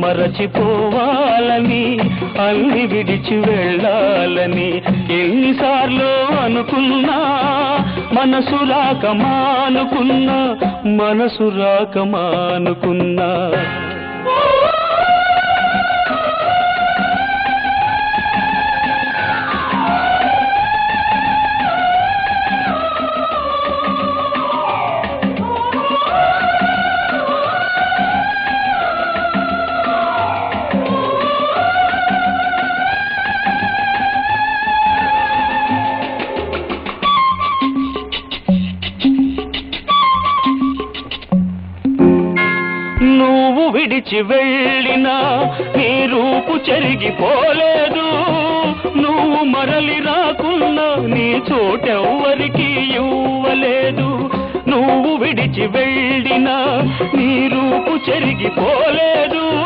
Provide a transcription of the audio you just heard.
మరచిపోవాలని అన్ని విడిచి వెళ్ళాలని ఎన్నిసార్లు అనుకున్నా మనసు రాక మానుకున్నా మనసు రాక మానుకున్నా నువ్వు విడిచి వెళ్ళినా నీ రూపు చెరిగిపోలేదు నువ్వు మరలి రాకున్నా నీ చోటెవ్వరికి ఇవ్వలేదు నువ్వు విడిచి వెళ్ళినా నీ రూపు చెరిగిపోలేదు